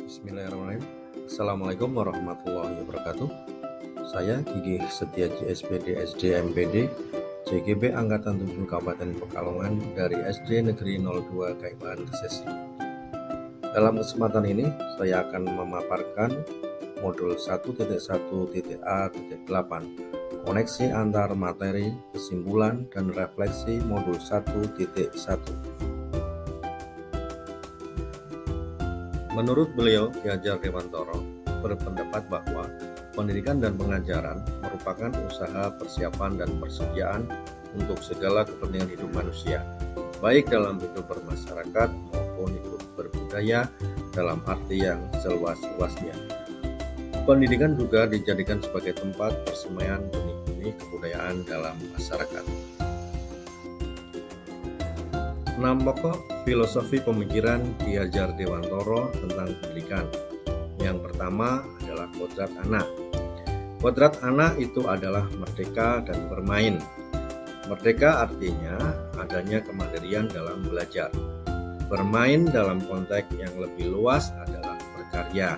Bismillahirrahmanirrahim. Assalamualaikum warahmatullahi wabarakatuh. Saya Gigi Setiaji SPD SD MPD JGB Angkatan 7 Kabupaten Pekalongan dari SD Negeri 02 Kaibahan Kesesi. Dalam kesempatan ini saya akan memaparkan modul 1.1.A.8 koneksi antar materi, kesimpulan, dan refleksi modul 1.1. Menurut beliau, Ki Hajar Dewantoro berpendapat bahwa pendidikan dan pengajaran merupakan usaha persiapan dan persediaan untuk segala kepentingan hidup manusia, baik dalam hidup bermasyarakat maupun hidup berbudaya dalam arti yang seluas-luasnya. Pendidikan juga dijadikan sebagai tempat persemaian benih-benih kebudayaan dalam masyarakat. 6 pokok filosofi pemikiran Ki Hajar Dewantoro tentang pendidikan. Yang pertama adalah kodrat anak. Kodrat anak itu adalah merdeka dan bermain. Merdeka artinya adanya kemandirian dalam belajar. Bermain dalam konteks yang lebih luas adalah berkarya.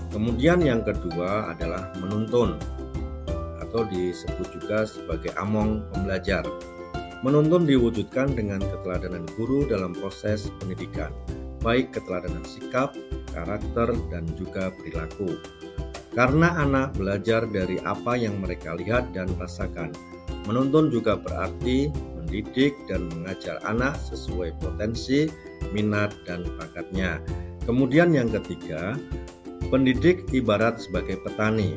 Kemudian yang kedua adalah menuntun, atau disebut juga sebagai among pembelajar. Menuntun diwujudkan dengan keteladanan guru dalam proses pendidikan, baik keteladanan sikap, karakter, dan juga perilaku. Karena anak belajar dari apa yang mereka lihat dan rasakan. Menuntun juga berarti mendidik dan mengajar anak sesuai potensi, minat, dan bakatnya. Kemudian yang ketiga, pendidik ibarat sebagai petani.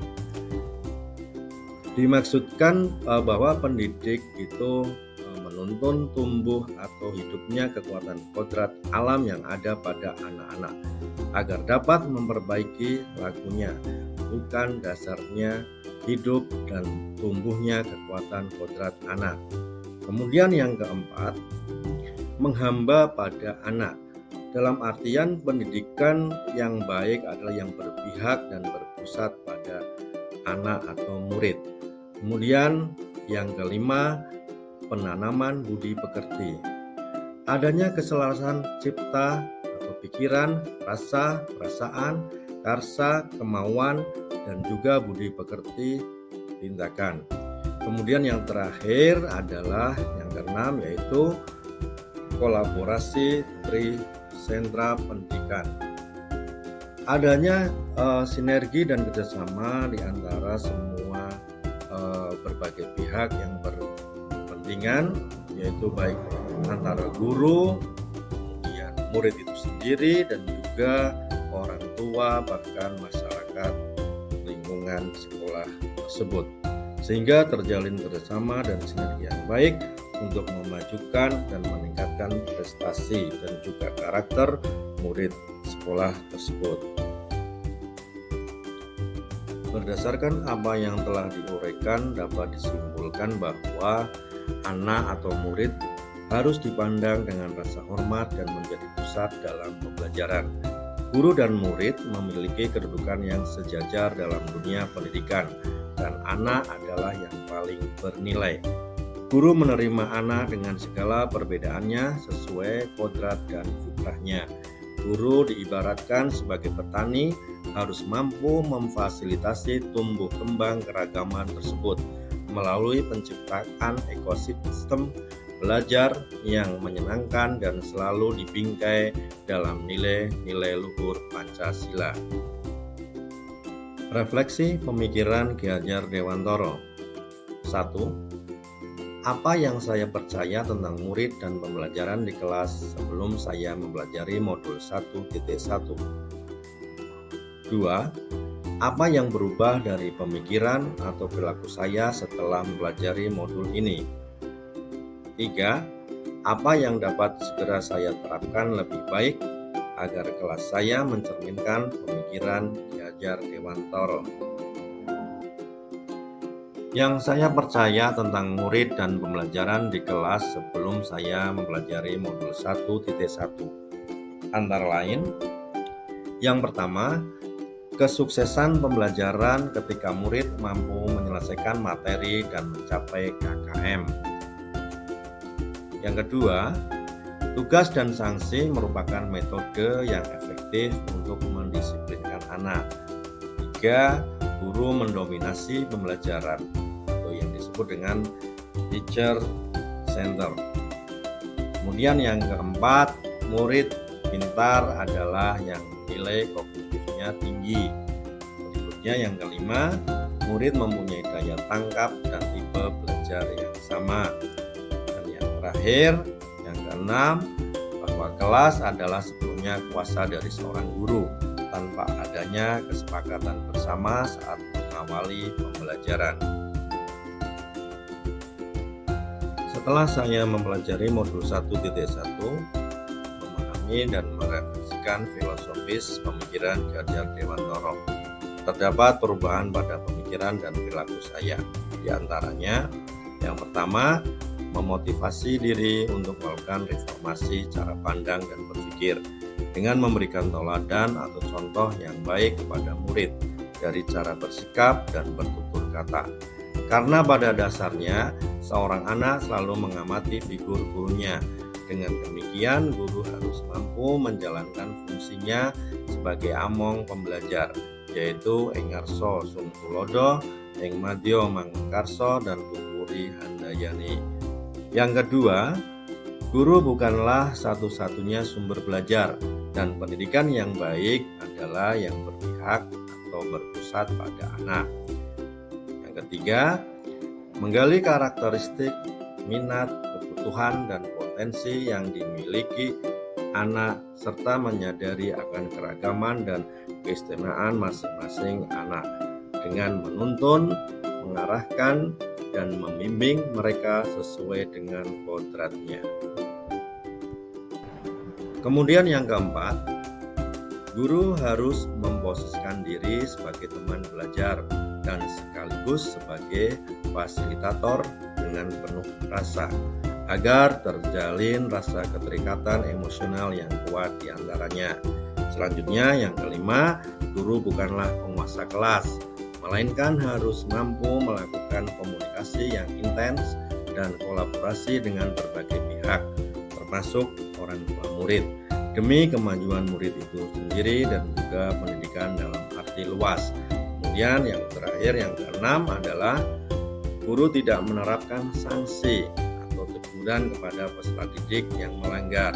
Dimaksudkan bahwa pendidik itu menuntun tumbuh atau hidupnya kekuatan kodrat alam yang ada pada anak-anak agar dapat memperbaiki lakunya, bukan dasarnya hidup dan tumbuhnya kekuatan kodrat anak. Kemudian yang keempat, menghamba pada anak. Dalam artian pendidikan yang baik adalah yang berpihak dan berpusat pada anak atau murid. Kemudian yang kelima, penanaman budi pekerti. Adanya keselarasan cipta atau pikiran, rasa, perasaan, karsa, kemauan, dan juga budi pekerti tindakan. Kemudian yang terakhir adalah yang keenam, yaitu kolaborasi trisentra pendidikan. Adanya sinergi dan kerjasama di antara semua berbagai pihak yang berkepentingan, yaitu baik antara guru, kemudian murid itu sendiri, dan juga orang tua, bahkan masyarakat lingkungan sekolah tersebut, sehingga terjalin kerjasama dan sinergi yang baik untuk memajukan dan meningkatkan prestasi dan juga karakter murid sekolah tersebut. Berdasarkan apa yang telah diuraikan, dapat disimpulkan bahwa anak atau murid harus dipandang dengan rasa hormat dan menjadi pusat dalam pembelajaran. Guru dan murid memiliki kedudukan yang sejajar dalam dunia pendidikan, dan anak adalah yang paling bernilai. Guru menerima anak dengan segala perbedaannya sesuai kodrat dan fitrahnya. Guru diibaratkan sebagai petani, harus mampu memfasilitasi tumbuh kembang keragaman tersebut melalui penciptaan ekosistem belajar yang menyenangkan dan selalu dibingkai dalam nilai-nilai luhur Pancasila. Refleksi pemikiran Ki Hajar Dewantoro. 1. Apa yang saya percaya tentang murid dan pembelajaran di kelas sebelum saya mempelajari modul 1.1. 2. Apa yang berubah dari pemikiran atau perilaku saya setelah mempelajari modul ini? 3. Apa yang dapat segera saya terapkan lebih baik agar kelas saya mencerminkan pemikiran Ki Hajar Dewantoro? Yang saya percaya tentang murid dan pembelajaran di kelas sebelum saya mempelajari modul 1.1 antara lain, yang pertama, kesuksesan pembelajaran ketika murid mampu menyelesaikan materi dan mencapai KKM. Yang kedua, Tugas dan sanksi merupakan metode yang efektif untuk mendisiplinkan anak. 3. Guru mendominasi pembelajaran atau yang disebut dengan teacher center. Kemudian yang keempat, murid pintar adalah yang nilai kognitifnya tinggi. Berikutnya yang kelima, murid mempunyai daya tangkap dan tipe belajar yang sama. Dan yang terakhir, yang keenam, bahwa kelas adalah sepenuhnya kuasa dari seorang guru tanpa adanya kesepakatan bersama saat mengawali pembelajaran. Setelah saya mempelajari modul 1.1, memahami dan merefleksikan filosofis pemikiran Ki Hadjar Dewantara, terdapat perubahan pada pemikiran dan perilaku saya. Di antaranya, yang pertama, memotivasi diri untuk melakukan reformasi cara pandang dan berpikir dengan memberikan teladan atau contoh yang baik kepada murid dari cara bersikap dan bertutur kata. Karena pada dasarnya, seorang anak selalu mengamati figur gurunya. Dengan demikian, guru harus mampu menjalankan fungsinya sebagai among pembelajar, yaitu ing ngarsa sung tulodo, ing madya mangkarsa, dan tuturi handayani. Yang kedua, guru bukanlah satu-satunya sumber belajar, dan pendidikan yang baik adalah yang berpihak atau berpusat pada anak. Yang ketiga, menggali karakteristik, minat, kebutuhan, dan potensi yang dimiliki anak serta menyadari akan keragaman dan keistimewaan masing-masing anak dengan menuntun, mengarahkan, dan membimbing mereka sesuai dengan kodratnya. Kemudian yang keempat, guru harus memposisikan diri sebagai teman belajar dan sekaligus sebagai fasilitator dengan penuh rasa agar terjalin rasa keterikatan emosional yang kuat di antaranya. Selanjutnya yang kelima, guru bukanlah penguasa kelas, melainkan harus mampu melakukan komunikasi yang intens dan kolaborasi dengan berbagai pihak, termasuk orang tua murid, demi kemajuan murid itu sendiri dan juga pendidikan dalam arti luas. Kemudian yang terakhir, yang keenam adalah guru tidak menerapkan sanksi atau teguran kepada peserta didik yang melanggar,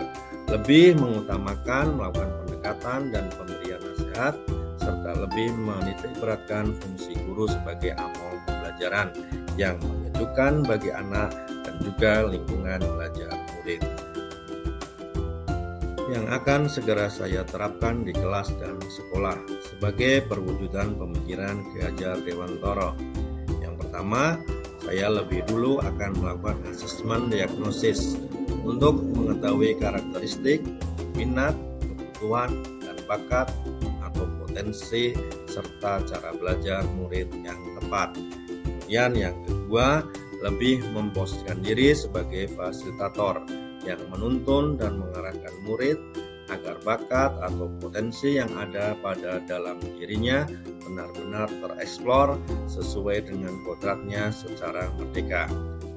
lebih mengutamakan melakukan pendekatan dan pemberian nasihat, serta lebih menitikberatkan fungsi guru sebagai among pembelajaran yang menyejukkan bagi anak dan juga lingkungan belajar murid, yang akan segera saya terapkan di kelas dan sekolah sebagai perwujudan pemikiran Ki Hadjar Dewantara. Yang pertama, saya lebih dulu akan melakukan asesmen diagnosis untuk mengetahui karakteristik, minat, kebutuhan, dan bakat atau potensi serta cara belajar murid yang tepat. Kemudian yang kedua, lebih memposisikan diri sebagai fasilitator yang menuntun dan mengarahkan murid agar bakat atau potensi yang ada pada dalam dirinya benar-benar tereksplor sesuai dengan kodratnya secara merdeka.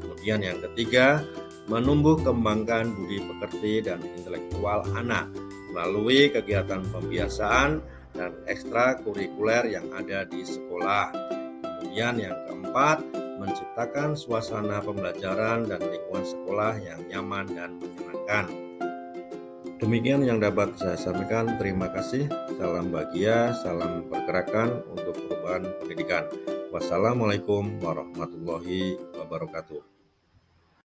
Kemudian yang ketiga, menumbuh kembangkan budi pekerti dan intelektual anak melalui kegiatan pembiasaan dan ekstrakurikuler yang ada di sekolah. Kemudian yang keempat, menciptakan suasana pembelajaran dan lingkungan sekolah yang nyaman dan menyenangkan. Demikian yang dapat saya sampaikan. Terima kasih. Salam bahagia, salam pergerakan untuk perubahan pendidikan. Wassalamualaikum warahmatullahi wabarakatuh.